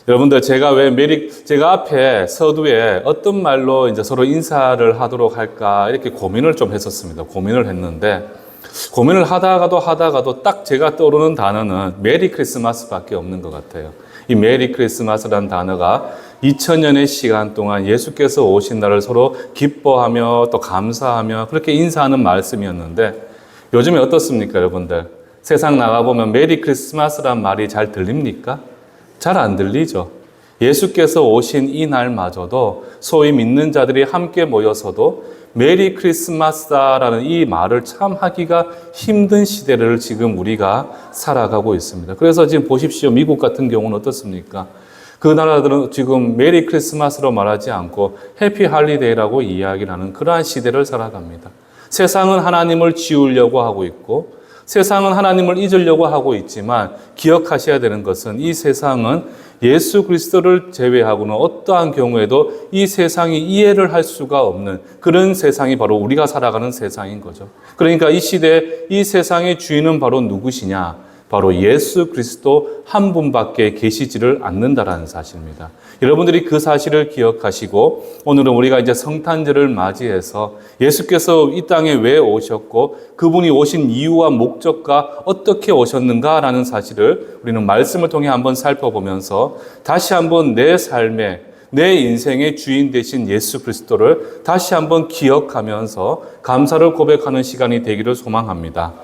여러분들 제가 앞에 서두에 어떤 말로 이제 서로 인사를 하도록 할까 이렇게 고민을 좀 했었습니다. 고민을 했는데 고민을 하다가도 딱 제가 떠오르는 단어는 메리 크리스마스밖에 없는 것 같아요. 이 메리 크리스마스라는 단어가 2000년의 시간 동안 예수께서 오신 날을 서로 기뻐하며 또 감사하며 그렇게 인사하는 말씀이었는데 요즘에 어떻습니까, 여러분들? 세상 나가보면 메리 크리스마스란 말이 잘 들립니까? 잘 안 들리죠. 예수께서 오신 이 날마저도 소위 믿는 자들이 함께 모여서도 메리 크리스마스다라는 이 말을 참 하기가 힘든 시대를 지금 우리가 살아가고 있습니다. 그래서 지금 보십시오. 미국 같은 경우는 어떻습니까? 그 나라들은 지금 메리 크리스마스로 말하지 않고 해피 할리데이라고 이야기를 하는 그러한 시대를 살아갑니다. 세상은 하나님을 지우려고 하고 있고 세상은 하나님을 잊으려고 하고 있지만 기억하셔야 되는 것은 이 세상은 예수 그리스도를 제외하고는 어떠한 경우에도 이 세상이 이해를 할 수가 없는 그런 세상이 바로 우리가 살아가는 세상인 거죠. 그러니까 이 시대, 이 세상의 주인은 바로 누구시냐? 바로 예수 그리스도 한 분밖에 계시지를 않는다라는 사실입니다. 여러분들이 그 사실을 기억하시고 오늘은 우리가 이제 성탄절을 맞이해서 예수께서 이 땅에 왜 오셨고 그분이 오신 이유와 목적과 어떻게 오셨는가라는 사실을 우리는 말씀을 통해 한번 살펴보면서 다시 한번 내 삶에 내 인생의 주인 되신 예수 그리스도를 다시 한번 기억하면서 감사를 고백하는 시간이 되기를 소망합니다.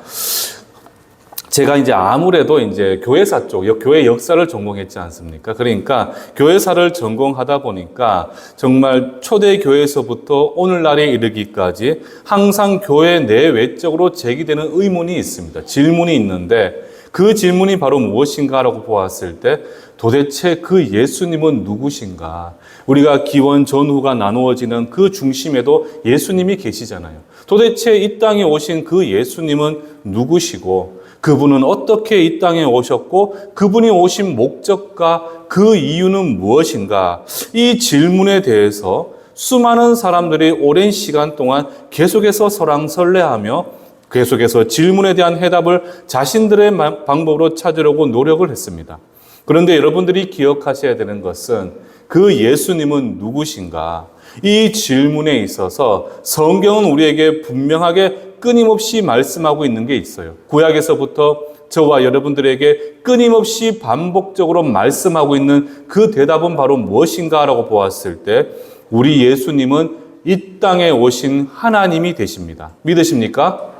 제가 이제 아무래도 이제 교회사 쪽, 교회 역사를 전공했지 않습니까? 그러니까 교회사를 전공하다 보니까 정말 초대교회에서부터 오늘날에 이르기까지 항상 교회 내외적으로 제기되는 의문이 있습니다. 질문이 있는데 그 질문이 바로 무엇인가라고 보았을 때 도대체 그 예수님은 누구신가? 우리가 기원 전후가 나누어지는 그 중심에도 예수님이 계시잖아요. 도대체 이 땅에 오신 그 예수님은 누구시고 그분은 어떻게 이 땅에 오셨고 그분이 오신 목적과 그 이유는 무엇인가? 이 질문에 대해서 수많은 사람들이 오랜 시간 동안 계속해서 설왕설래하며 계속해서 질문에 대한 해답을 자신들의 방법으로 찾으려고 노력을 했습니다. 그런데 여러분들이 기억하셔야 되는 것은 그 예수님은 누구신가? 이 질문에 있어서 성경은 우리에게 분명하게 끊임없이 말씀하고 있는 게 있어요. 구약에서부터 저와 여러분들에게 끊임없이 반복적으로 말씀하고 있는 그 대답은 바로 무엇인가라고 보았을 때 우리 예수님은 이 땅에 오신 하나님이 되십니다. 믿으십니까?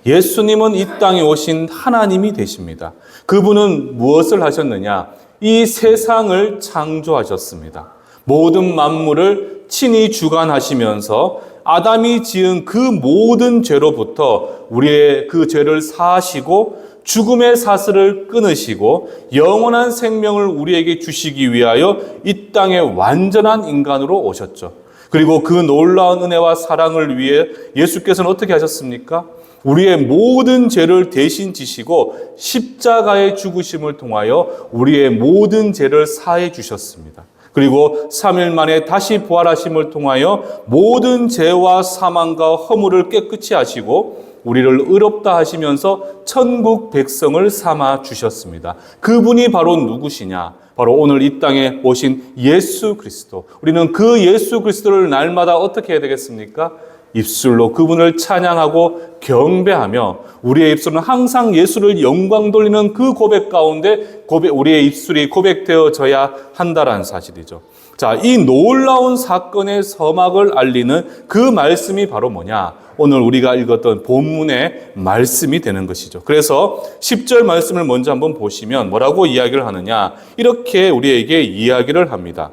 예수님은 이 땅에 오신 하나님이 되십니다. 그분은 무엇을 하셨느냐? 이 세상을 창조하셨습니다. 모든 만물을 친히 주관하시면서 아담이 지은 그 모든 죄로부터 우리의 그 죄를 사하시고 죽음의 사슬을 끊으시고 영원한 생명을 우리에게 주시기 위하여 이 땅에 완전한 인간으로 오셨죠. 그리고 그 놀라운 은혜와 사랑을 위해 예수께서는 어떻게 하셨습니까? 우리의 모든 죄를 대신 지시고 십자가의 죽으심을 통하여 우리의 모든 죄를 사해 주셨습니다. 그리고 3일 만에 다시 부활하심을 통하여 모든 죄와 사망과 허물을 깨끗이 하시고 우리를 의롭다 하시면서 천국 백성을 삼아 주셨습니다. 그분이 바로 누구시냐? 바로 오늘 이 땅에 오신 예수 그리스도. 우리는 그 예수 그리스도를 날마다 어떻게 해야 되겠습니까? 입술로 그분을 찬양하고 경배하며 우리의 입술은 항상 예수를 영광 돌리는 그 고백 가운데 우리의 입술이 고백되어져야 한다라는 사실이죠. 자, 이 놀라운 사건의 서막을 알리는 그 말씀이 바로 뭐냐? 오늘 우리가 읽었던 본문의 말씀이 되는 것이죠. 그래서 10절 말씀을 먼저 한번 보시면 뭐라고 이야기를 하느냐? 이렇게 우리에게 이야기를 합니다.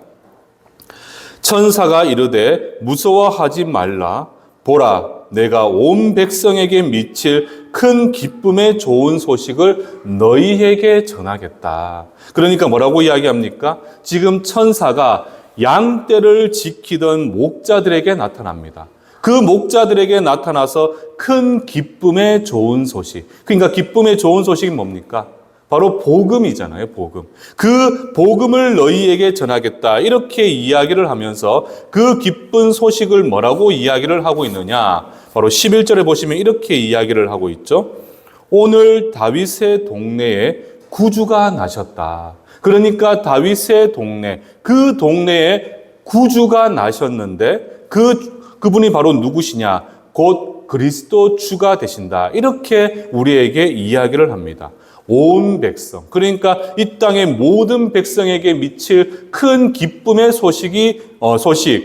천사가 이르되 무서워하지 말라. 보라, 내가 온 백성에게 미칠 큰 기쁨의 좋은 소식을 너희에게 전하겠다. 그러니까 뭐라고 이야기합니까? 지금 천사가 양떼를 지키던 목자들에게 나타납니다. 그 목자들에게 나타나서 큰 기쁨의 좋은 소식. 그러니까 기쁨의 좋은 소식이 뭡니까? 바로 복음이잖아요, 복음. 그 복음을 너희에게 전하겠다. 이렇게 이야기를 하면서 그 기쁜 소식을 뭐라고 이야기를 하고 있느냐? 바로 11절에 보시면 이렇게 이야기를 하고 있죠. 오늘 다윗의 동네에 구주가 나셨다. 그러니까 다윗의 동네, 그 동네에 구주가 나셨는데 그분이 바로 누구시냐? 곧 그리스도 주가 되신다. 이렇게 우리에게 이야기를 합니다. 온 백성, 그러니까 이 땅의 모든 백성에게 미칠 큰 기쁨의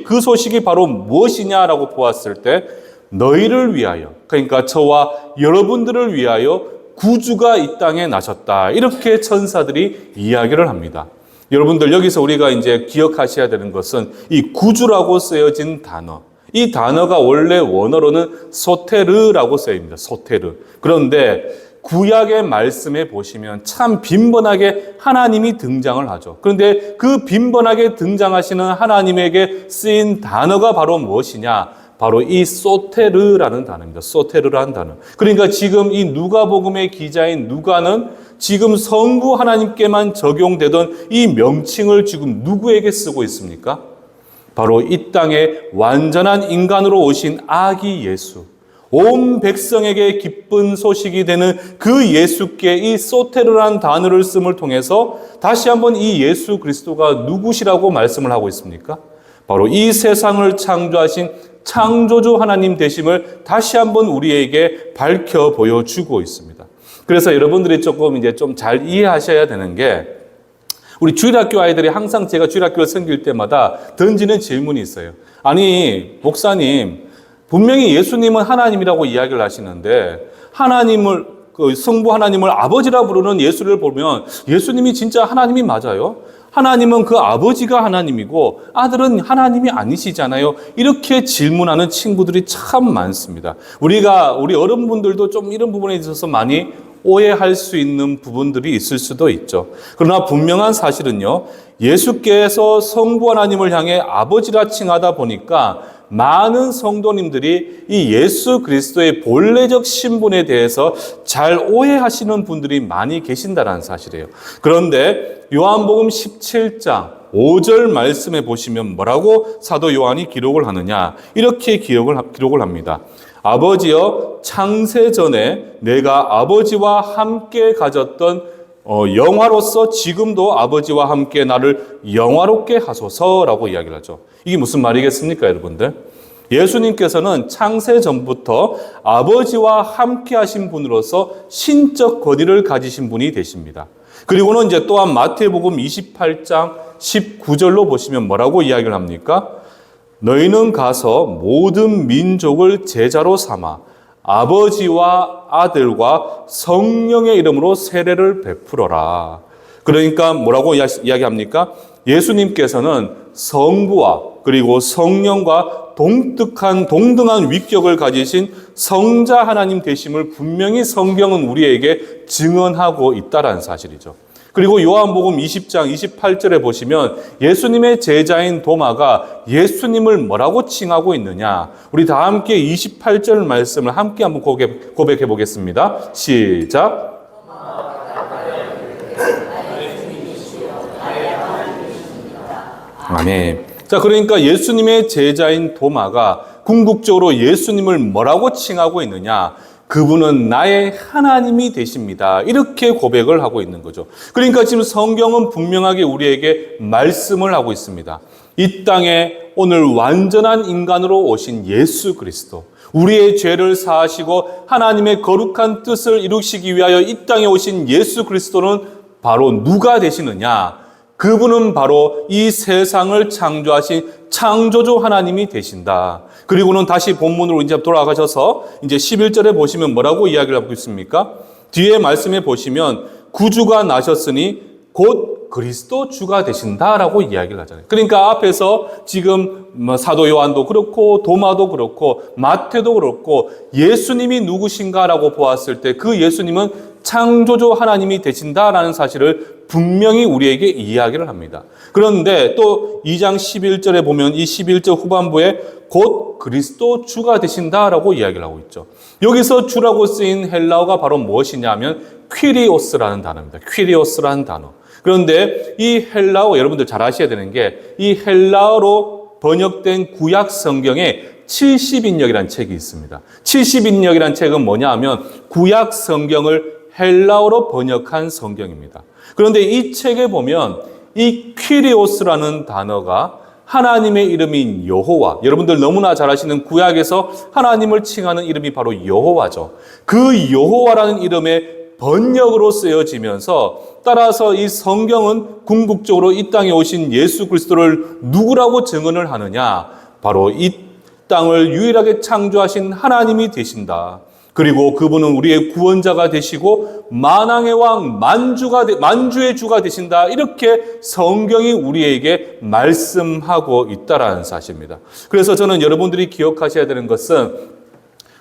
그 소식이 바로 무엇이냐라고 보았을 때 너희를 위하여, 그러니까 저와 여러분들을 위하여 구주가 이 땅에 나셨다. 이렇게 천사들이 이야기를 합니다. 여러분들 여기서 우리가 이제 기억하셔야 되는 것은 이 구주라고 쓰여진 단어. 이 단어가 원래 원어로는 소테르라고 쓰여집니다. 소테르. 그런데 구약의 말씀에 보시면 참 빈번하게 하나님이 등장을 하죠. 그런데 그 빈번하게 등장하시는 하나님에게 쓰인 단어가 바로 무엇이냐? 바로 이 소테르라는 단어입니다. 소테르라는 단어. 그러니까 지금 이 누가복음의 기자인 누가는 지금 성부 하나님께만 적용되던 이 명칭을 지금 누구에게 쓰고 있습니까? 바로 이 땅에 완전한 인간으로 오신 아기 예수, 온 백성에게 기쁜 소식이 되는 그 예수께 이 소테르라는 단어를 씀을 통해서 다시 한번 이 예수 그리스도가 누구시라고 말씀을 하고 있습니까? 바로 이 세상을 창조하신 창조주 하나님 되심을 다시 한번 우리에게 밝혀 보여주고 있습니다. 그래서 여러분들이 조금 이제 좀 잘 이해하셔야 되는 게, 우리 주일학교 아이들이 항상 제가 주일학교를 섬길 때마다 던지는 질문이 있어요. 아니, 목사님, 분명히 예수님은 하나님이라고 이야기를 하시는데 하나님을, 성부 하나님을 아버지라 부르는 예수를 보면 예수님이 진짜 하나님이 맞아요? 하나님은 그 아버지가 하나님이고 아들은 하나님이 아니시잖아요. 이렇게 질문하는 친구들이 참 많습니다. 우리 어른분들도 좀 이런 부분에 있어서 많이 오해할 수 있는 부분들이 있을 수도 있죠. 그러나 분명한 사실은요, 예수께서 성부 하나님을 향해 아버지라 칭하다 보니까 많은 성도님들이 이 예수 그리스도의 본래적 신분에 대해서 잘 오해하시는 분들이 많이 계신다는 사실이에요. 그런데 요한복음 17장 5절 말씀에 보시면 뭐라고 사도 요한이 기록을 하느냐, 이렇게 기록을 합니다. 아버지여, 창세 전에 내가 아버지와 함께 가졌던 영화로서 지금도 아버지와 함께 나를 영화롭게 하소서라고 이야기를 하죠. 이게 무슨 말이겠습니까, 여러분들? 예수님께서는 창세 전부터 아버지와 함께 하신 분으로서 신적 권위를 가지신 분이 되십니다. 그리고는 이제 또한 마태복음 28장 19절로 보시면 뭐라고 이야기를 합니까? 너희는 가서 모든 민족을 제자로 삼아 아버지와 아들과 성령의 이름으로 세례를 베풀어라. 그러니까 뭐라고 이야기합니까? 예수님께서는 성부와 그리고 성령과 동등한 위격을 가지신 성자 하나님 되심을 분명히 성경은 우리에게 증언하고 있다는 사실이죠. 그리고 요한복음 20장 28절에 보시면 예수님의 제자인 도마가 예수님을 뭐라고 칭하고 있느냐? 우리 다 함께 28절 말씀을 함께 한번 고백해 보겠습니다. 시작. 아멘. 자, 그러니까 예수님의 제자인 도마가 궁극적으로 예수님을 뭐라고 칭하고 있느냐? 그분은 나의 하나님이 되십니다. 이렇게 고백을 하고 있는 거죠. 그러니까 지금 성경은 분명하게 우리에게 말씀을 하고 있습니다. 이 땅에 오늘 완전한 인간으로 오신 예수 그리스도, 우리의 죄를 사하시고 하나님의 거룩한 뜻을 이루시기 위하여 이 땅에 오신 예수 그리스도는 바로 누가 되시느냐? 그분은 바로 이 세상을 창조하신 창조주 하나님이 되신다. 그리고는 다시 본문으로 이제 돌아가셔서 이제 11절에 보시면 뭐라고 이야기를 하고 있습니까? 뒤에 말씀에 보시면 구주가 나셨으니 곧 그리스도 주가 되신다라고 이야기를 하잖아요. 그러니까 앞에서 지금 사도 요한도 그렇고 도마도 그렇고 마태도 그렇고 예수님이 누구신가라고 보았을 때 그 예수님은 창조주 하나님이 되신다라는 사실을 분명히 우리에게 이야기를 합니다. 그런데 또 2장 11절에 보면 이 11절 후반부에 곧 그리스도 주가 되신다라고 이야기를 하고 있죠. 여기서 주라고 쓰인 헬라어가 바로 무엇이냐면 퀴리오스라는 단어입니다. 퀴리오스라는 단어. 그런데 이 헬라어, 여러분들 잘 아셔야 되는 게 이 헬라어로 번역된 구약 성경에 70인역이라는 책이 있습니다. 70인역이라는 책은 뭐냐 하면 구약 성경을 헬라어로 번역한 성경입니다. 그런데 이 책에 보면 이 퀴리오스라는 단어가 하나님의 이름인 여호와, 여러분들 너무나 잘 아시는 구약에서 하나님을 칭하는 이름이 바로 여호와죠. 그 여호와라는 이름의 번역으로 쓰여지면서 따라서 이 성경은 궁극적으로 이 땅에 오신 예수 그리스도를 누구라고 증언을 하느냐? 바로 이 땅을 유일하게 창조하신 하나님이 되신다. 그리고 그분은 우리의 구원자가 되시고 만왕의 왕, 만주의 주가 되신다. 이렇게 성경이 우리에게 말씀하고 있다라는 사실입니다. 그래서 저는 여러분들이 기억하셔야 되는 것은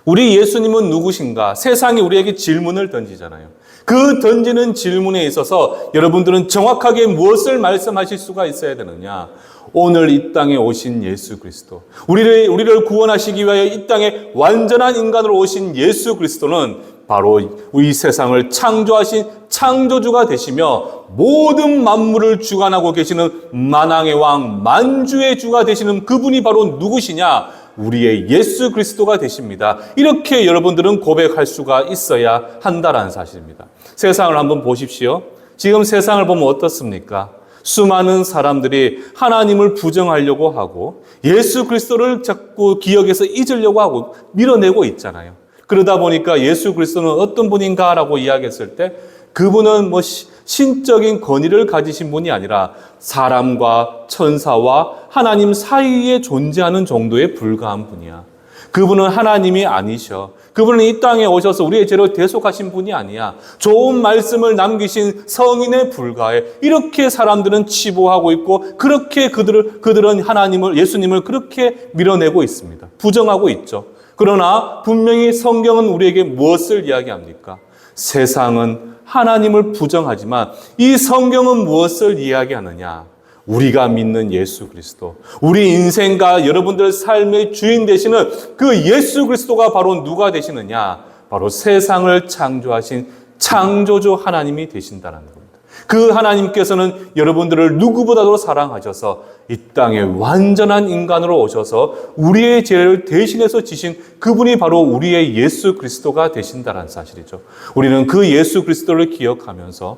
우리 예수님은 누구신가? 세상이 우리에게 질문을 던지잖아요. 그 던지는 질문에 있어서 여러분들은 정확하게 무엇을 말씀하실 수가 있어야 되느냐? 오늘 이 땅에 오신 예수 그리스도, 우리를 구원하시기 위하여 이 땅에 완전한 인간으로 오신 예수 그리스도는 바로 이 세상을 창조하신 창조주가 되시며 모든 만물을 주관하고 계시는 만왕의 왕, 만주의 주가 되시는 그분이 바로 누구시냐? 우리의 예수 그리스도가 되십니다. 이렇게 여러분들은 고백할 수가 있어야 한다라는 사실입니다. 세상을 한번 보십시오. 지금 세상을 보면 어떻습니까? 수많은 사람들이 하나님을 부정하려고 하고 예수 그리스도를 자꾸 기억에서 잊으려고 하고 밀어내고 있잖아요. 그러다 보니까 예수 그리스도는 어떤 분인가라고 이야기했을 때 그분은 신적인 권위를 가지신 분이 아니라 사람과 천사와 하나님 사이에 존재하는 정도에 불과한 분이야. 그분은 하나님이 아니셔. 그분은 이 땅에 오셔서 우리의 죄를 대속하신 분이 아니야. 좋은 말씀을 남기신 성인에 불과해. 이렇게 사람들은 치부하고 있고 그렇게 그들은 예수님을 그렇게 밀어내고 있습니다. 부정하고 있죠. 그러나 분명히 성경은 우리에게 무엇을 이야기합니까? 세상은 하나님을 부정하지만 이 성경은 무엇을 이야기하느냐? 우리가 믿는 예수 그리스도, 우리 인생과 여러분들 삶의 주인 되시는 그 예수 그리스도가 바로 누가 되시느냐? 바로 세상을 창조하신 창조주 하나님이 되신다는 겁니다. 그 하나님께서는 여러분들을 누구보다도 사랑하셔서 이 땅에 완전한 인간으로 오셔서 우리의 죄를 대신해서 지신 그분이 바로 우리의 예수 그리스도가 되신다는 사실이죠. 우리는 그 예수 그리스도를 기억하면서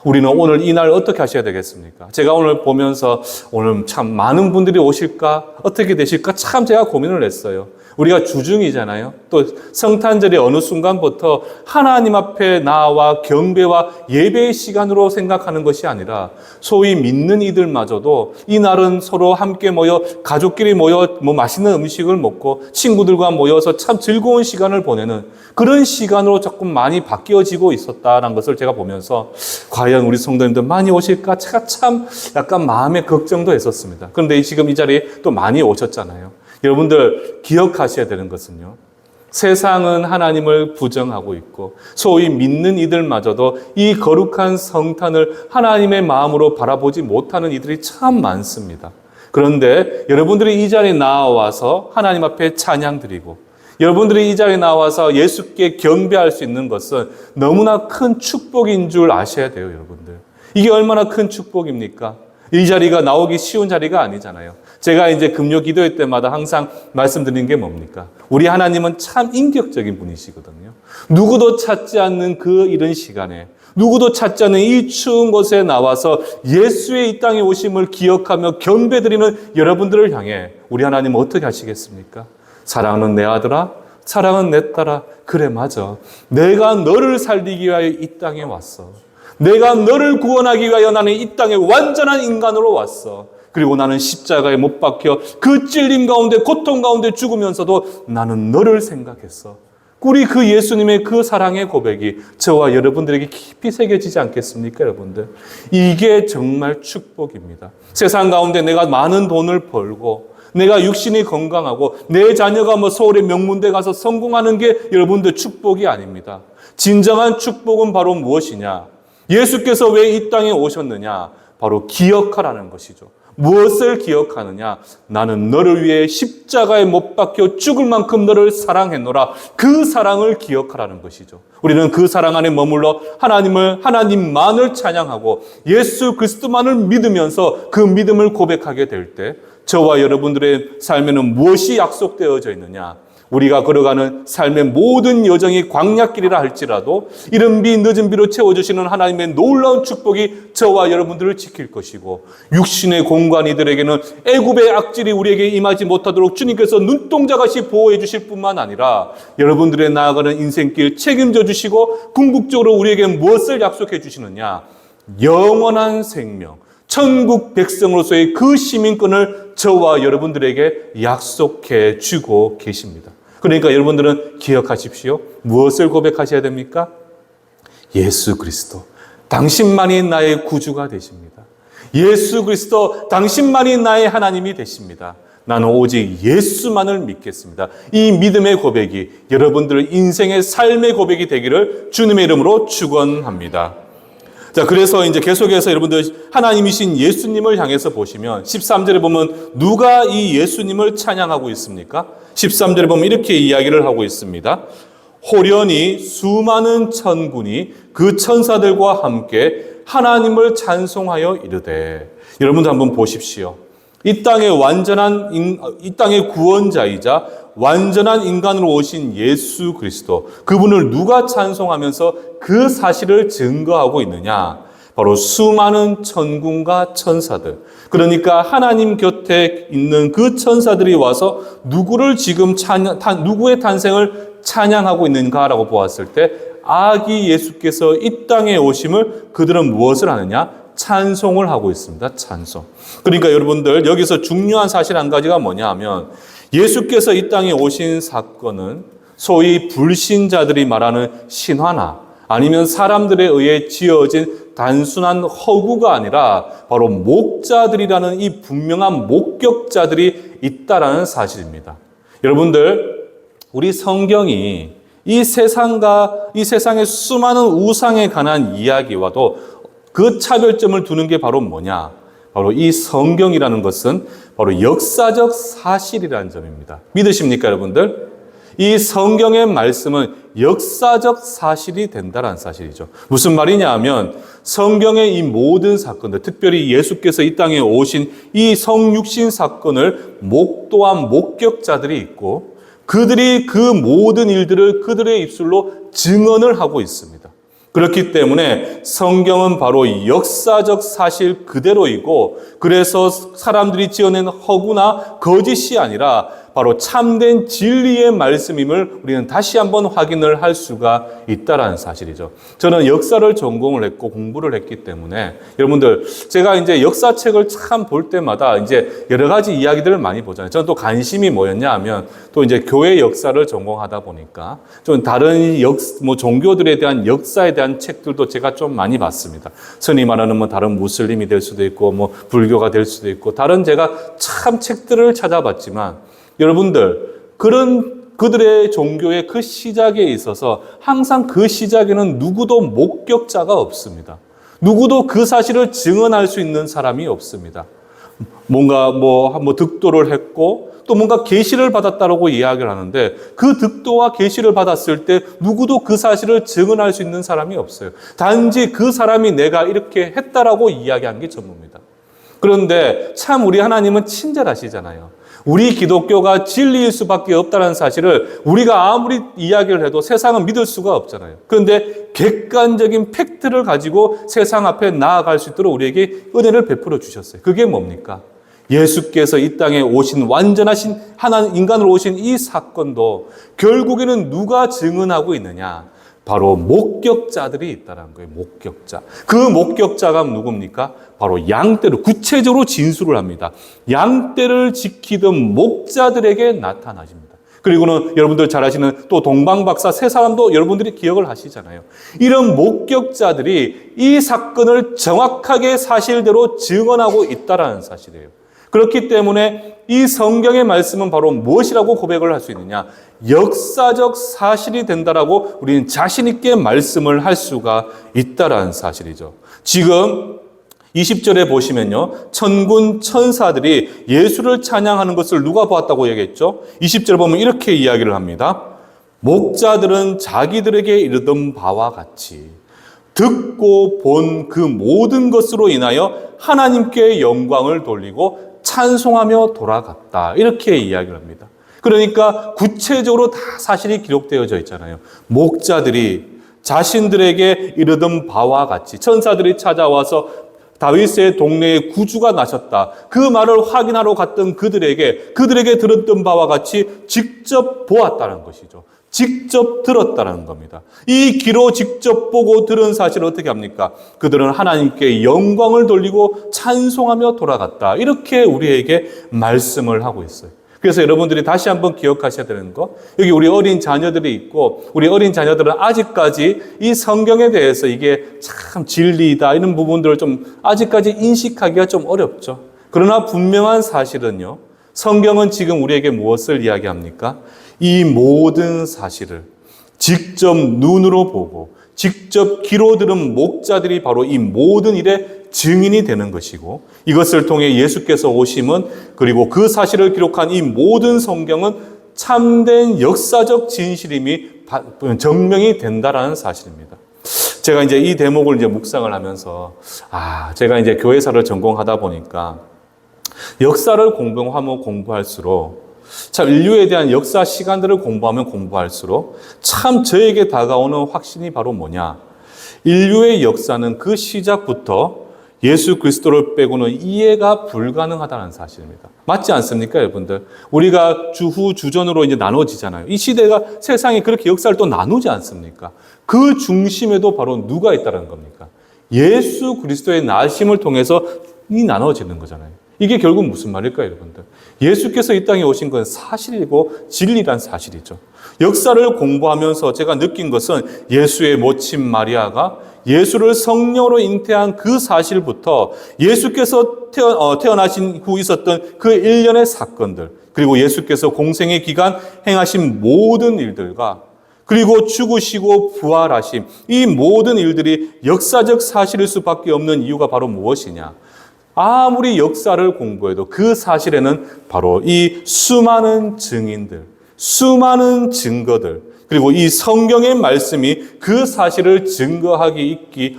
우리는 오늘 이날 어떻게 하셔야 되겠습니까? 제가 오늘 보면서 오늘 참 많은 분들이 오실까? 어떻게 되실까? 참 제가 고민을 했어요. 우리가 주중이잖아요. 또 성탄절의 어느 순간부터 하나님 앞에 나와 경배와 예배의 시간으로 생각하는 것이 아니라 소위 믿는 이들마저도 이 날은 서로 함께 모여 가족끼리 모여 맛있는 음식을 먹고 친구들과 모여서 참 즐거운 시간을 보내는 그런 시간으로 조금 많이 바뀌어지고 있었다는 것을 제가 보면서 과연 우리 성도님들 많이 오실까? 제가 참 약간 마음의 걱정도 했었습니다. 그런데 지금 이 자리에 또 많이 오셨잖아요. 여러분들 기억하셔야 되는 것은요. 세상은 하나님을 부정하고 있고 소위 믿는 이들마저도 이 거룩한 성탄을 하나님의 마음으로 바라보지 못하는 이들이 참 많습니다. 그런데 여러분들이 이 자리에 나와서 하나님 앞에 찬양 드리고 여러분들이 이 자리에 나와서 예수께 경배할 수 있는 것은 너무나 큰 축복인 줄 아셔야 돼요, 여러분들. 이게 얼마나 큰 축복입니까? 이 자리가 나오기 쉬운 자리가 아니잖아요. 제가 이제 금요 기도회 때마다 항상 말씀드리는 게 뭡니까? 우리 하나님은 참 인격적인 분이시거든요. 누구도 찾지 않는 그 이른 시간에 누구도 찾지 않는 이 추운 곳에 나와서 예수의 이 땅에 오심을 기억하며 경배드리는 여러분들을 향해 우리 하나님은 어떻게 하시겠습니까? 사랑하는 내 아들아, 사랑은 내 딸아, 그래 맞아. 내가 너를 살리기 위하여 이 땅에 왔어. 내가 너를 구원하기 위하여 나는 이 땅에 완전한 인간으로 왔어. 그리고 나는 십자가에 못 박혀 그 찔림 가운데 고통 가운데 죽으면서도 나는 너를 생각했어. 우리 그 예수님의 그 사랑의 고백이 저와 여러분들에게 깊이 새겨지지 않겠습니까, 여러분들? 이게 정말 축복입니다. 세상 가운데 내가 많은 돈을 벌고 내가 육신이 건강하고 내 자녀가 서울의 명문대 가서 성공하는 게 여러분들 축복이 아닙니다. 진정한 축복은 바로 무엇이냐? 예수께서 왜 이 땅에 오셨느냐? 바로 기억하라는 것이죠. 무엇을 기억하느냐? 나는 너를 위해 십자가에 못 박혀 죽을 만큼 너를 사랑했노라. 그 사랑을 기억하라는 것이죠. 우리는 그 사랑 안에 머물러 하나님만을 찬양하고 예수 그리스도만을 믿으면서 그 믿음을 고백하게 될 때 저와 여러분들의 삶에는 무엇이 약속되어져 있느냐? 우리가 걸어가는 삶의 모든 여정이 광야길이라 할지라도 이른 비 늦은 비로 채워주시는 하나님의 놀라운 축복이 저와 여러분들을 지킬 것이고, 육신의 공간이들에게는 애굽의 악질이 우리에게 임하지 못하도록 주님께서 눈동자같이 보호해 주실 뿐만 아니라 여러분들의 나아가는 인생길 책임져 주시고, 궁극적으로 우리에게 무엇을 약속해 주시느냐? 영원한 생명, 천국 백성으로서의 그 시민권을 저와 여러분들에게 약속해 주고 계십니다. 그러니까 여러분들은 기억하십시오. 무엇을 고백하셔야 됩니까? 예수 그리스도, 당신만이 나의 구주가 되십니다. 예수 그리스도, 당신만이 나의 하나님이 되십니다. 나는 오직 예수만을 믿겠습니다. 이 믿음의 고백이 여러분들 인생의 삶의 고백이 되기를 주님의 이름으로 축원합니다. 자, 그래서 이제 계속해서 여러분들 하나님이신 예수님을 향해서 보시면 13절에 보면 누가 이 예수님을 찬양하고 있습니까? 13절에 보면 이렇게 이야기를 하고 있습니다. 호련히 수많은 천군이 그 천사들과 함께 하나님을 찬송하여 이르되. 여러분들 한번 보십시오. 이 땅의 구원자이자 완전한 인간으로 오신 예수 그리스도, 그분을 누가 찬송하면서 그 사실을 증거하고 있느냐? 바로 수많은 천군과 천사들. 그러니까 하나님 곁에 있는 그 천사들이 와서 누구를 지금 누구의 탄생을 찬양하고 있는가라고 보았을 때, 아기 예수께서 이 땅에 오심을 그들은 무엇을 하느냐? 찬송을 하고 있습니다. 찬송. 그러니까 여러분들 여기서 중요한 사실 한 가지가 뭐냐 하면, 예수께서 이 땅에 오신 사건은 소위 불신자들이 말하는 신화나 아니면 사람들에 의해 지어진 단순한 허구가 아니라 바로 목자들이라는 이 분명한 목격자들이 있다라는 사실입니다. 여러분들, 우리 성경이 이 세상의 수많은 우상에 관한 이야기와도 그 차별점을 두는 게 바로 뭐냐? 바로 이 성경이라는 것은 바로 역사적 사실이라는 점입니다. 믿으십니까, 여러분들? 이 성경의 말씀은 역사적 사실이 된다는 사실이죠. 무슨 말이냐 하면, 성경의 이 모든 사건들, 특별히 예수께서 이 땅에 오신 이 성육신 사건을 목도한 목격자들이 있고, 그들이 그 모든 일들을 그들의 입술로 증언을 하고 있습니다. 그렇기 때문에 성경은 바로 역사적 사실 그대로이고, 그래서 사람들이 지어낸 허구나 거짓이 아니라 바로 참된 진리의 말씀임을 우리는 다시 한번 확인을 할 수가 있다라는 사실이죠. 저는 역사를 전공을 했고 공부를 했기 때문에 여러분들, 제가 이제 역사책을 참 볼 때마다 이제 여러 가지 이야기들을 많이 보잖아요. 저는 또 관심이 뭐였냐 하면, 또 이제 교회 역사를 전공하다 보니까 좀 다른 종교들에 대한 역사에 대한 책들도 제가 좀 많이 봤습니다. 흔히 말하는 다른 무슬림이 될 수도 있고 불교가 될 수도 있고, 다른 제가 참 책들을 찾아봤지만, 여러분들, 그들의 종교의 그 시작에 있어서 항상 그 시작에는 누구도 목격자가 없습니다. 누구도 그 사실을 증언할 수 있는 사람이 없습니다. 뭔가 득도를 했고 또 뭔가 계시를 받았다라고 이야기를 하는데, 그 득도와 계시를 받았을 때 누구도 그 사실을 증언할 수 있는 사람이 없어요. 단지 그 사람이 내가 이렇게 했다라고 이야기한 게 전부입니다. 그런데 참 우리 하나님은 친절하시잖아요. 우리 기독교가 진리일 수밖에 없다는 사실을 우리가 아무리 이야기를 해도 세상은 믿을 수가 없잖아요. 그런데 객관적인 팩트를 가지고 세상 앞에 나아갈 수 있도록 우리에게 은혜를 베풀어 주셨어요. 그게 뭡니까? 예수께서 이 땅에 오신, 완전하신 하나님 인간으로 오신 이 사건도 결국에는 누가 증언하고 있느냐? 바로 목격자들이 있다는 거예요. 목격자. 그 목격자가 누굽니까? 바로 양떼를 구체적으로 진술을 합니다. 양떼를 지키던 목자들에게 나타나십니다. 그리고는 여러분들 잘 아시는 또 동방박사 세 사람도 여러분들이 기억을 하시잖아요. 이런 목격자들이 이 사건을 정확하게 사실대로 증언하고 있다는 사실이에요. 그렇기 때문에 이 성경의 말씀은 바로 무엇이라고 고백을 할 수 있느냐? 역사적 사실이 된다라고 우리는 자신 있게 말씀을 할 수가 있다라는 사실이죠. 지금 20절에 보시면요, 천군 천사들이 예수를 찬양하는 것을 누가 보았다고 얘기했죠? 20절 보면 이렇게 이야기를 합니다. 목자들은 자기들에게 이르던 바와 같이 듣고 본 그 모든 것으로 인하여 하나님께 영광을 돌리고 찬송하며 돌아갔다. 이렇게 이야기를 합니다. 그러니까 구체적으로 다 사실이 기록되어져 있잖아요. 목자들이 자신들에게 이르던 바와 같이 천사들이 찾아와서 다윗의 동네에 구주가 나셨다. 그 말을 확인하러 갔던 그들에게 들었던 바와 같이 직접 보았다는 것이죠. 직접 들었다는 겁니다. 이 귀로 직접 보고 들은 사실을 어떻게 합니까? 그들은 하나님께 영광을 돌리고 찬송하며 돌아갔다. 이렇게 우리에게 말씀을 하고 있어요. 그래서 여러분들이 다시 한번 기억하셔야 되는 거, 여기 우리 어린 자녀들이 있고 우리 어린 자녀들은 아직까지 이 성경에 대해서 이게 참 진리다 이런 부분들을 좀 아직까지 인식하기가 좀 어렵죠. 그러나 분명한 사실은요, 성경은 지금 우리에게 무엇을 이야기합니까? 이 모든 사실을 직접 눈으로 보고 직접 귀로 들은 목자들이 바로 이 모든 일의 증인이 되는 것이고, 이것을 통해 예수께서 오심은, 그리고 그 사실을 기록한 이 모든 성경은 참된 역사적 진실임이 증명이 된다라는 사실입니다. 제가 이제 이 대목을 이제 묵상을 하면서, 제가 이제 교회사를 전공하다 보니까 역사를 공부하면 공부할수록, 참 인류에 대한 역사 시간들을 공부하면 공부할수록 참 저에게 다가오는 확신이 바로 뭐냐? 인류의 역사는 그 시작부터 예수 그리스도를 빼고는 이해가 불가능하다는 사실입니다. 맞지 않습니까, 여러분들? 우리가 주후 주전으로 이제 나눠지잖아요. 이 시대가 세상이 그렇게 역사를 또 나누지 않습니까? 그 중심에도 바로 누가 있다는 겁니까? 예수 그리스도의 나심을 통해서 이 나눠지는 거잖아요. 이게 결국 무슨 말일까요, 여러분들? 예수께서 이 땅에 오신 건 사실이고 진리란 사실이죠. 역사를 공부하면서 제가 느낀 것은 예수의 모친 마리아가 예수를 성령으로 잉태한 그 사실부터 예수께서 태어나신 후 있었던 그 일련의 사건들, 그리고 예수께서 공생의 기간 행하신 모든 일들과 그리고 죽으시고 부활하심, 이 모든 일들이 역사적 사실일 수밖에 없는 이유가 바로 무엇이냐? 아무리 역사를 공부해도 그 사실에는 바로 이 수많은 증인들, 수많은 증거들, 그리고 이 성경의 말씀이 그 사실을 증거하고 있기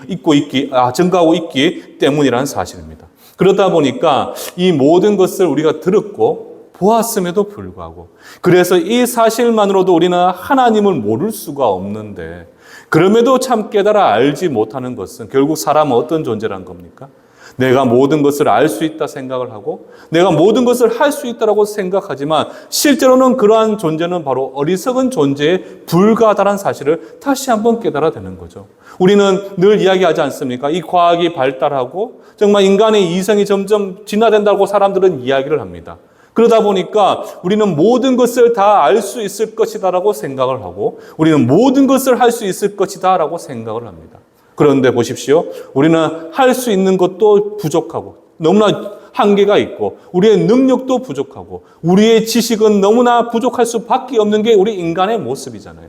때문이라는 사실입니다. 그러다 보니까 이 모든 것을 우리가 들었고 보았음에도 불구하고, 그래서 이 사실만으로도 우리는 하나님을 모를 수가 없는데, 그럼에도 참 깨달아 알지 못하는 것은 결국 사람은 어떤 존재란 겁니까? 내가 모든 것을 알 수 있다 생각을 하고 내가 모든 것을 할 수 있다라고 생각하지만 실제로는 그러한 존재는 바로 어리석은 존재에 불과하다는 사실을 다시 한번 깨달아야 되는 거죠. 우리는 늘 이야기하지 않습니까? 이 과학이 발달하고 정말 인간의 이성이 점점 진화된다고 사람들은 이야기를 합니다. 그러다 보니까 우리는 모든 것을 다 알 수 있을 것이다라고 생각을 하고 우리는 모든 것을 할 수 있을 것이다라고 생각을 합니다. 그런데 보십시오. 우리는 할 수 있는 것도 부족하고 너무나 한계가 있고 우리의 능력도 부족하고 우리의 지식은 너무나 부족할 수밖에 없는 게 우리 인간의 모습이잖아요.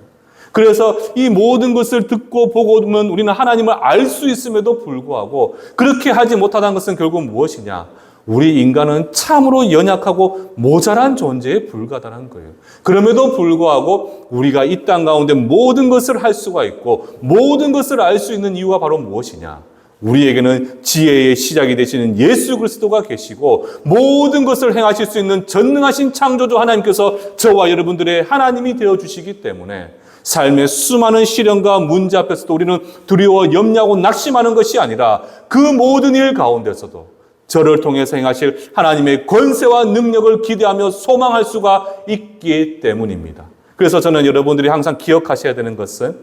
그래서 이 모든 것을 듣고 보고 보면 우리는 하나님을 알 수 있음에도 불구하고 그렇게 하지 못하다는 것은 결국 무엇이냐? 우리 인간은 참으로 연약하고 모자란 존재에 불과하다는 거예요. 그럼에도 불구하고 우리가 이 땅 가운데 모든 것을 할 수가 있고 모든 것을 알 수 있는 이유가 바로 무엇이냐? 우리에게는 지혜의 시작이 되시는 예수 그리스도가 계시고 모든 것을 행하실 수 있는 전능하신 창조주 하나님께서 저와 여러분들의 하나님이 되어주시기 때문에 삶의 수많은 시련과 문제 앞에서도 우리는 두려워 염려하고 낙심하는 것이 아니라 그 모든 일 가운데서도 저를 통해서 행하실 하나님의 권세와 능력을 기대하며 소망할 수가 있기 때문입니다. 그래서 저는 여러분들이 항상 기억하셔야 되는 것은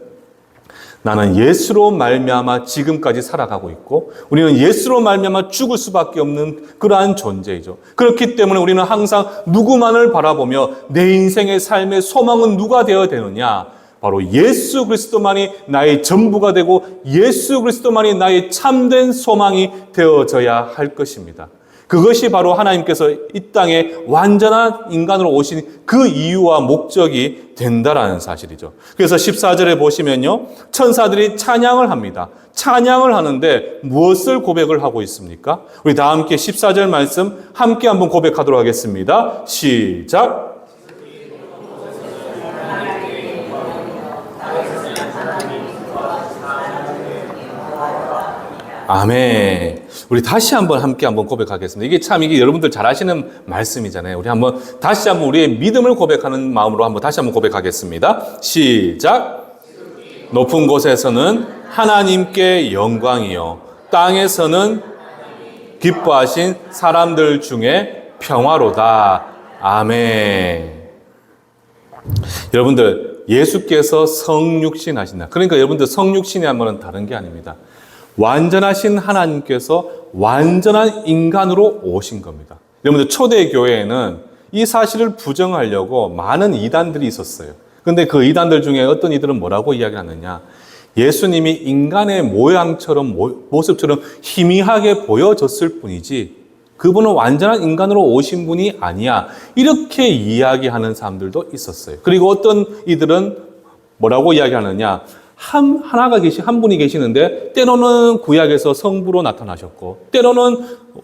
나는 예수로 말미암아 지금까지 살아가고 있고 우리는 예수로 말미암아 죽을 수밖에 없는 그러한 존재이죠. 그렇기 때문에 우리는 항상 누구만을 바라보며 내 인생의 삶의 소망은 누가 되어야 되느냐? 바로 예수 그리스도만이 나의 전부가 되고 예수 그리스도만이 나의 참된 소망이 되어져야 할 것입니다. 그것이 바로 하나님께서 이 땅에 완전한 인간으로 오신 그 이유와 목적이 된다라는 사실이죠. 그래서 14절에 보시면요. 천사들이 찬양을 합니다. 찬양을 하는데 무엇을 고백을 하고 있습니까? 우리 다 함께 14절 말씀 함께 한번 고백하도록 하겠습니다. 시작! 아멘. 우리 다시 한번 함께 한번 고백하겠습니다. 이게 여러분들 잘 아시는 말씀이잖아요. 우리 한번 다시 한번 우리의 믿음을 고백하는 마음으로 한번 다시 한번 고백하겠습니다. 시작. 높은 곳에서는 하나님께 영광이요, 땅에서는 기뻐하신 사람들 중에 평화로다. 아멘. 여러분들, 예수께서 성육신 하신다. 그러니까 여러분들, 성육신이란 말은 다른 게 아닙니다. 완전하신 하나님께서 완전한 인간으로 오신 겁니다. 여러분들, 초대교회에는 이 사실을 부정하려고 많은 이단들이 있었어요. 근데 그 이단들 중에 어떤 이들은 뭐라고 이야기하느냐? 예수님이 인간의 모양처럼, 모습처럼 희미하게 보여졌을 뿐이지 그분은 완전한 인간으로 오신 분이 아니야. 이렇게 이야기하는 사람들도 있었어요. 그리고 어떤 이들은 뭐라고 이야기하느냐? 한 분이 계시는데 때로는 구약에서 성부로 나타나셨고, 때로는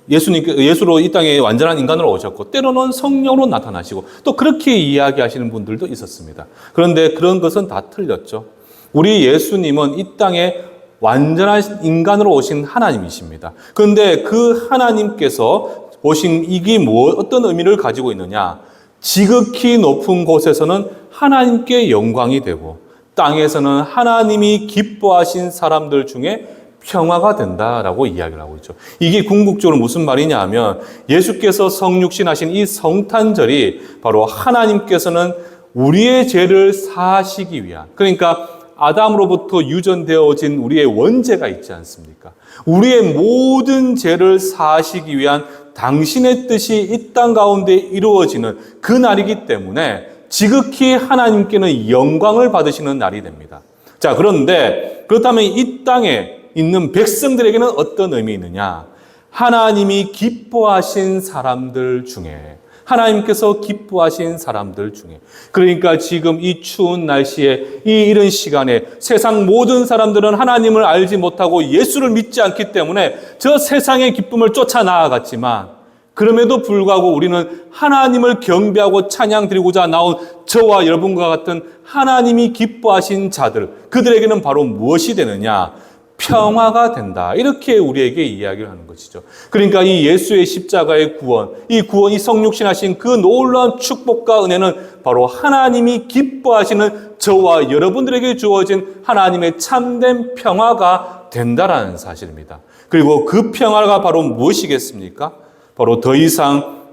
예수로 이 땅에 완전한 인간으로 오셨고, 때로는 성령으로 나타나시고, 또 그렇게 이야기하시는 분들도 있었습니다. 그런데 그런 것은 다 틀렸죠. 우리 예수님은 이 땅에 완전한 인간으로 오신 하나님이십니다. 그런데 그 하나님께서 오신 이게 어떤 의미를 가지고 있느냐? 지극히 높은 곳에서는 하나님께 영광이 되고, 땅에서는 하나님이 기뻐하신 사람들 중에 평화가 된다라고 이야기를 하고 있죠. 이게 궁극적으로 무슨 말이냐 하면, 예수께서 성육신하신 이 성탄절이 바로 하나님께서는 우리의 죄를 사하시기 위한, 그러니까 아담으로부터 유전되어진 우리의 원죄가 있지 않습니까? 우리의 모든 죄를 사하시기 위한 당신의 뜻이 이 땅 가운데 이루어지는 그 날이기 때문에 지극히 하나님께는 영광을 받으시는 날이 됩니다. 자, 그렇다면 이 땅에 있는 백성들에게는 어떤 의미 있느냐? 하나님이 기뻐하신 사람들 중에, 하나님께서 기뻐하신 사람들 중에, 그러니까 지금 이 추운 날씨에, 이 이른 시간에 세상 모든 사람들은 하나님을 알지 못하고 예수를 믿지 않기 때문에 저 세상의 기쁨을 쫓아 나아갔지만, 그럼에도 불구하고 우리는 하나님을 경배하고 찬양 드리고자 나온 저와 여러분과 같은 하나님이 기뻐하신 자들, 그들에게는 바로 무엇이 되느냐? 평화가 된다. 이렇게 우리에게 이야기를 하는 것이죠. 그러니까 이 예수의 십자가의 구원, 이 성육신하신 그 놀라운 축복과 은혜는 바로 하나님이 기뻐하시는 저와 여러분들에게 주어진 하나님의 참된 평화가 된다라는 사실입니다. 그리고 그 평화가 바로 무엇이겠습니까? 바로 더 이상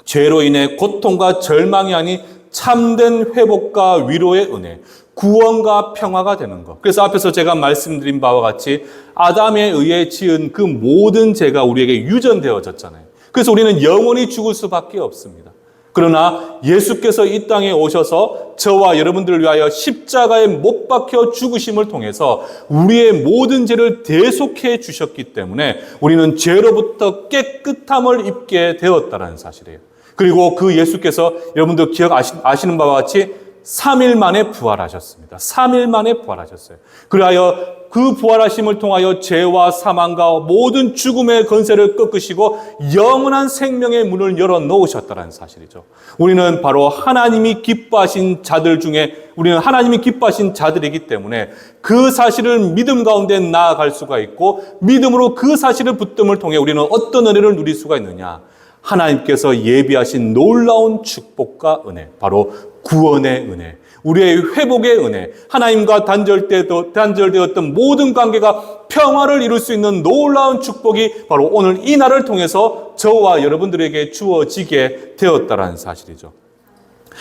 죄로 인해 고통과 절망이 아닌 참된 회복과 위로의 은혜, 구원과 평화가 되는 것. 그래서 앞에서 제가 말씀드린 바와 같이 아담에 의해 지은 그 모든 죄가 우리에게 유전되어졌잖아요. 그래서 우리는 영원히 죽을 수밖에 없습니다. 그러나 예수께서 이 땅에 오셔서 저와 여러분들을 위하여 십자가에 못 박혀 죽으심을 통해서 우리의 모든 죄를 대속해 주셨기 때문에 우리는 죄로부터 깨끗함을 입게 되었다는 사실이에요. 그리고 그 예수께서 여러분들 아시는 바와 같이 3일 만에 부활하셨습니다. 3일 만에 부활하셨어요. 그리하여 그 부활하심을 통하여 죄와 사망과 모든 죽음의 권세를 꺾으시고 영원한 생명의 문을 열어 놓으셨다는 사실이죠. 우리는 바로 하나님이 기뻐하신 자들 중에, 우리는 하나님이 기뻐하신 자들이기 때문에 그 사실을 믿음 가운데 나아갈 수가 있고, 믿음으로 그 사실을 붙듦을 통해 우리는 어떤 은혜를 누릴 수가 있느냐? 하나님께서 예비하신 놀라운 축복과 은혜, 바로 구원의 은혜, 우리의 회복의 은혜, 하나님과 단절되었던 모든 관계가 평화를 이룰 수 있는 놀라운 축복이 바로 오늘 이 날을 통해서 저와 여러분들에게 주어지게 되었다는 사실이죠.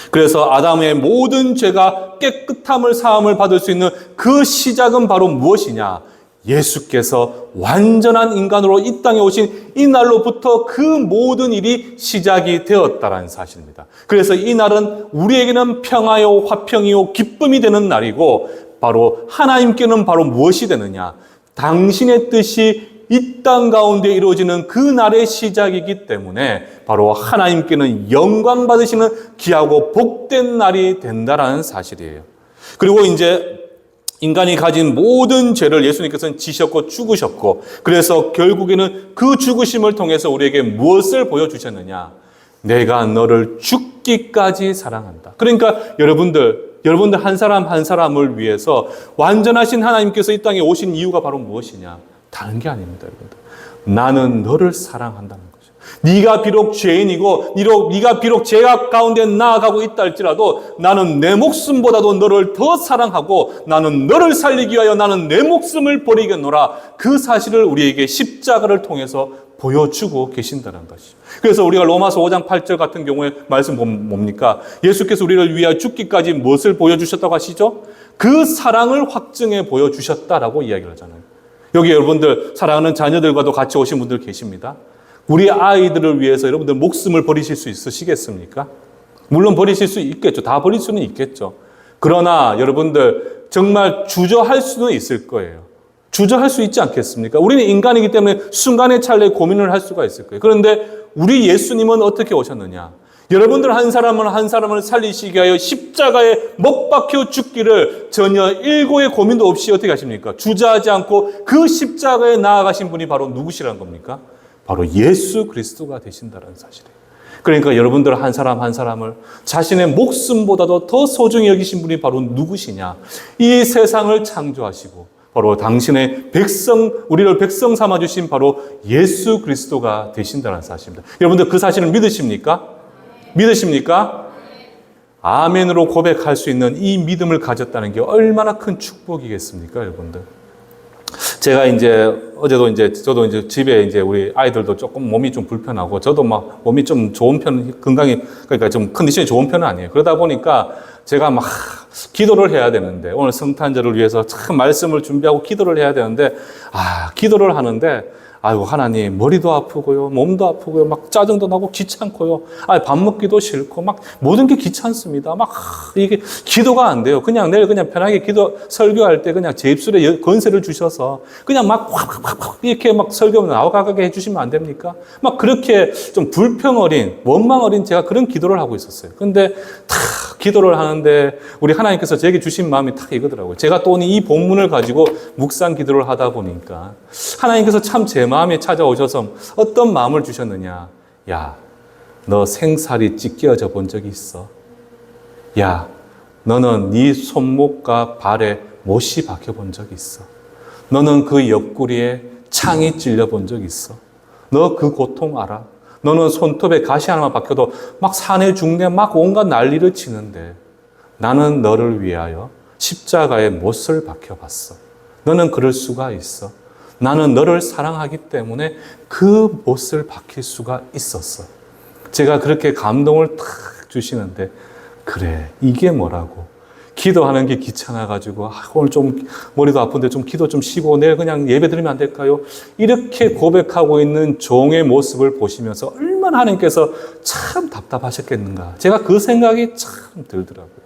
그래서 아담의 모든 죄가 깨끗함을 사함을 받을 수 있는 그 시작은 바로 무엇이냐? 예수께서 완전한 인간으로 이 땅에 오신 이 날로부터 그 모든 일이 시작이 되었다는 사실입니다. 그래서 이 날은 우리에게는 평화요, 화평이요, 기쁨이 되는 날이고, 바로 하나님께는 바로 무엇이 되느냐? 당신의 뜻이 이 땅 가운데 이루어지는 그 날의 시작이기 때문에 바로 하나님께는 영광 받으시는 귀하고 복된 날이 된다는 사실이에요. 그리고 이제 인간이 가진 모든 죄를 예수님께서는 지셨고 죽으셨고, 그래서 결국에는 그 죽으심을 통해서 우리에게 무엇을 보여주셨느냐? 내가 너를 죽기까지 사랑한다. 그러니까 여러분들 한 사람 한 사람을 위해서 완전하신 하나님께서 이 땅에 오신 이유가 바로 무엇이냐? 다른 게 아닙니다, 여러분들. 나는 너를 사랑한다는 거죠. 네가 비록 죄인이고 네가 비록 죄악 가운데 나아가고 있다 할지라도 나는 내 목숨보다도 너를 더 사랑하고 나는 너를 살리기 위하여 나는 내 목숨을 버리겠노라. 그 사실을 우리에게 십자가를 통해서 보여주고 계신다는 것이죠. 그래서 우리가 로마서 5장 8절 같은 경우에 말씀 뭡니까? 예수께서 우리를 위하여 죽기까지 무엇을 보여주셨다고 하시죠? 그 사랑을 확증해 보여주셨다라고 이야기를 하잖아요. 여기 여러분들 사랑하는 자녀들과도 같이 오신 분들 계십니다. 우리 아이들을 위해서 여러분들 목숨을 버리실 수 있으시겠습니까? 물론 버리실 수 있겠죠. 다 버릴 수는 있겠죠. 그러나 여러분들 정말 주저할 수는 있을 거예요. 주저할 수 있지 않겠습니까? 우리는 인간이기 때문에 순간의 찰나에 고민을 할 수가 있을 거예요. 그런데 우리 예수님은 어떻게 오셨느냐? 여러분들 한 사람은 한 사람을 살리시기 위하여 십자가에 못 박혀 죽기를 전혀 일고의 고민도 없이 어떻게 하십니까? 주저하지 않고 그 십자가에 나아가신 분이 바로 누구시라는 겁니까? 바로 예수 그리스도가 되신다는 사실이에요. 그러니까 여러분들 한 사람 한 사람을 자신의 목숨보다도 더 소중히 여기신 분이 바로 누구시냐? 이 세상을 창조하시고 바로 당신의 백성, 우리를 백성 삼아주신 바로 예수 그리스도가 되신다는 사실입니다. 여러분들 그 사실을 믿으십니까? 믿으십니까? 아멘으로 고백할 수 있는 이 믿음을 가졌다는 게 얼마나 큰 축복이겠습니까, 여러분들? 제가 저도 집에 우리 아이들도 조금 몸이 좀 불편하고, 저도 막 몸이 좀 좋은 그러니까 좀 컨디션이 좋은 편은 아니에요. 그러다 보니까 제가 막 기도를 해야 되는데, 오늘 성탄절을 위해서 참 말씀을 준비하고 기도를 해야 되는데, 기도를 하는데, 아이고, 하나님, 머리도 아프고요, 몸도 아프고요, 막 짜증도 나고 귀찮고요, 밥 먹기도 싫고, 막 모든 게 귀찮습니다. 막 이게 기도가 안 돼요. 내일 편하게 설교할 때 그냥 제 입술에 건세를 주셔서 그냥 막 확 이렇게 막 설교 나오가게 해주시면 안 됩니까? 막 그렇게 좀 불평 어린, 원망 어린 제가 그런 기도를 하고 있었어요. 근데 기도를 하는데 우리 하나님께서 제게 주신 마음이 딱 이거더라고요. 제가 또 이 본문을 가지고 묵상 기도를 하다 보니까 하나님께서 참 제 마음에 찾아오셔서 어떤 마음을 주셨느냐. 야, 너 생살이 찢겨져 본 적이 있어? 야, 너는 네 손목과 발에 못이 박혀 본 적이 있어? 너는 그 옆구리에 창이 찔려 본 적이 있어? 너 그 고통 알아? 너는 손톱에 가시 하나만 박혀도 막 사내 중내 막 온갖 난리를 치는데 나는 너를 위하여 십자가에 못을 박혀봤어. 너는 그럴 수가 있어. 나는 너를 사랑하기 때문에 그 못을 박힐 수가 있었어. 제가 그렇게 감동을 탁 주시는데, 그래, 이게 뭐라고? 기도하는 게 귀찮아가지고, 오늘 좀 머리도 아픈데 좀 기도 좀 쉬고 내일 그냥 예배 드리면 안 될까요? 이렇게 고백하고 있는 종의 모습을 보시면서 얼마나 하나님께서 참 답답하셨겠는가. 제가 그 생각이 참 들더라고요.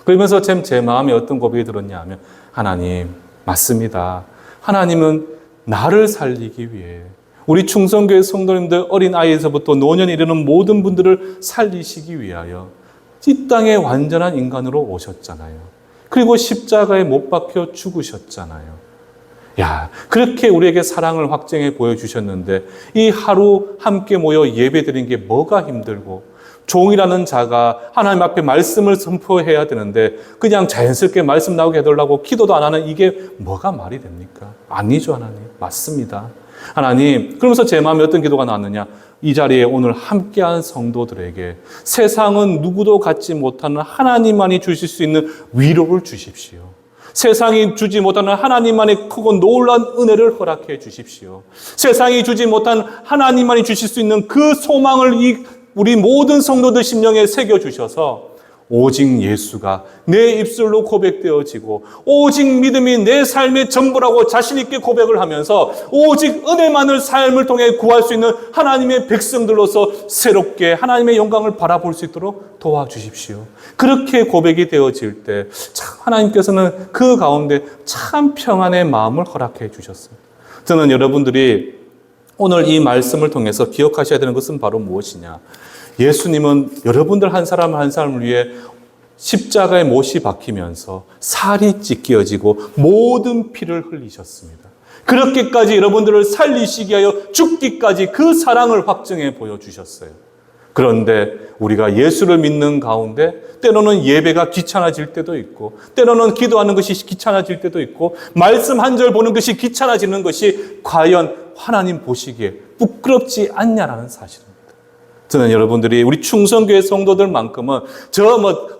그러면서 제 마음에 어떤 고백이 들었냐 하면, 하나님, 맞습니다. 하나님은 나를 살리기 위해 우리 충성교회 성도님들, 어린아이에서부터 노년에 이르는 모든 분들을 살리시기 위하여 이 땅에 완전한 인간으로 오셨잖아요. 그리고 십자가에 못 박혀 죽으셨잖아요. 야, 그렇게 우리에게 사랑을 확증해 보여주셨는데 이 하루 함께 모여 예배드린 게 뭐가 힘들고, 종이라는 자가 하나님 앞에 말씀을 선포해야 되는데 그냥 자연스럽게 말씀 나오게 해달라고 기도도 안 하는 이게 뭐가 말이 됩니까? 아니죠, 하나님. 맞습니다. 하나님, 그러면서 제 마음에 어떤 기도가 나왔느냐? 이 자리에 오늘 함께한 성도들에게 세상은 누구도 갖지 못하는 하나님만이 주실 수 있는 위로를 주십시오. 세상이 주지 못하는 하나님만의 크고 놀라운 은혜를 허락해 주십시오. 세상이 주지 못한 하나님만이 주실 수 있는 그 소망을 우리 모든 성도들 심령에 새겨주셔서 오직 예수가 내 입술로 고백되어지고 오직 믿음이 내 삶의 전부라고 자신 있게 고백을 하면서 오직 은혜만을 삶을 통해 구할 수 있는 하나님의 백성들로서 새롭게 하나님의 영광을 바라볼 수 있도록 도와주십시오. 그렇게 고백이 되어질 때 참 하나님께서는 그 가운데 참 평안의 마음을 허락해 주셨습니다. 저는 여러분들이 오늘 이 말씀을 통해서 기억하셔야 되는 것은 바로 무엇이냐? 예수님은 여러분들 한 사람 한 사람을 위해 십자가에 못이 박히면서 살이 찢겨지고 모든 피를 흘리셨습니다. 그렇게까지 여러분들을 살리시기 위하여 죽기까지 그 사랑을 확증해 보여주셨어요. 그런데 우리가 예수를 믿는 가운데 때로는 예배가 귀찮아질 때도 있고, 때로는 기도하는 것이 귀찮아질 때도 있고, 말씀 한 절 보는 것이 귀찮아지는 것이 과연 하나님 보시기에 부끄럽지 않냐라는 사실입니다. 저는 여러분들이 우리 충성교회 성도들만큼은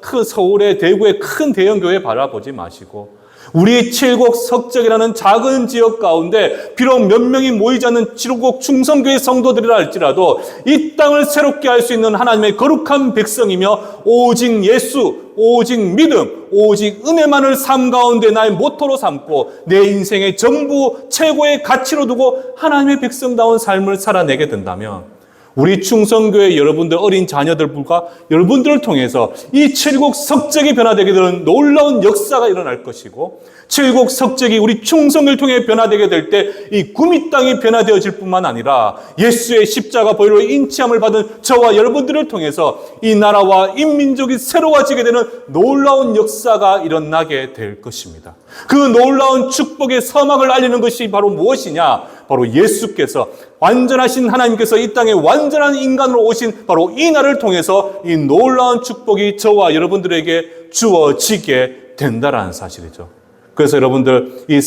큰 서울의 대구의 큰 대형교회 바라보지 마시고 우리 칠곡 석적이라는 작은 지역 가운데 비록 몇 명이 모이지 않는 칠곡 충성교회 성도들이라 할지라도 이 땅을 새롭게 할 수 있는 하나님의 거룩한 백성이며 오직 예수, 오직 믿음, 오직 은혜만을 삶 가운데 나의 모토로 삼고 내 인생의 전부 최고의 가치로 두고 하나님의 백성다운 삶을 살아내게 된다면 우리 충성교회 여러분들 어린 자녀들과 여러분들을 통해서 이 칠곡 석적이 변화되게 되는 놀라운 역사가 일어날 것이고 칠곡 석적이 우리 충성을 통해 변화되게 될 때 이 구미 땅이 변화되어질 뿐만 아니라 예수의 십자가 보혈로 인치함을 받은 저와 여러분들을 통해서 이 나라와 인민족이 새로워지게 되는 놀라운 역사가 일어나게 될 것입니다. 그 놀라운 축복의 서막을 알리는 것이 바로 무엇이냐? 바로 예수께서 완전하신 하나님께서 이 땅에 완전한 인간으로 오신 바로 이 날을 통해서 이 놀라운 축복이 저와 여러분들에게 주어지게 된다라는 사실이죠. 그래서 여러분들 이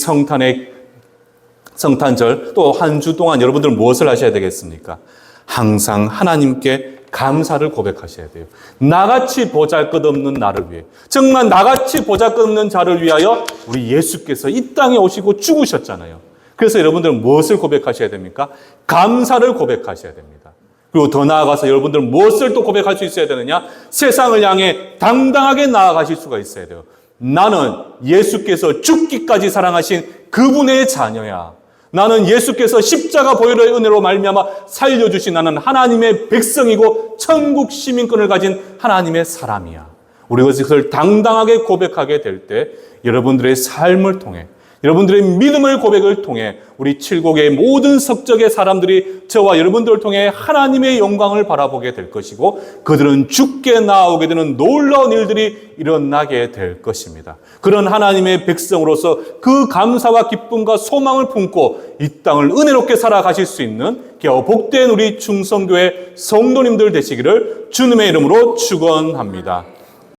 성탄절 또 한 주 동안 여러분들 무엇을 하셔야 되겠습니까? 항상 하나님께 감사를 고백하셔야 돼요. 나같이 보잘것없는 나를 위해, 정말 나같이 보잘것없는 자를 위하여 우리 예수께서 이 땅에 오시고 죽으셨잖아요. 그래서 여러분들은 무엇을 고백하셔야 됩니까? 감사를 고백하셔야 됩니다. 그리고 더 나아가서 여러분들 무엇을 또 고백할 수 있어야 되느냐? 세상을 향해 당당하게 나아가실 수가 있어야 돼요. 나는 예수께서 죽기까지 사랑하신 그분의 자녀야. 나는 예수께서 십자가 보혈의 은혜로 말미암아 살려주신 나는 하나님의 백성이고 천국 시민권을 가진 하나님의 사람이야. 우리가 그것을 당당하게 고백하게 될 때 여러분들의 삶을 통해 여러분들의 믿음의 고백을 통해 우리 칠곡의 모든 석적의 사람들이 저와 여러분들을 통해 하나님의 영광을 바라보게 될 것이고 그들은 주께 나아오게 되는 놀라운 일들이 일어나게 될 것입니다. 그런 하나님의 백성으로서 그 감사와 기쁨과 소망을 품고 이 땅을 은혜롭게 살아가실 수 있는 복된 우리 충성교회 성도님들 되시기를 주님의 이름으로 축원합니다.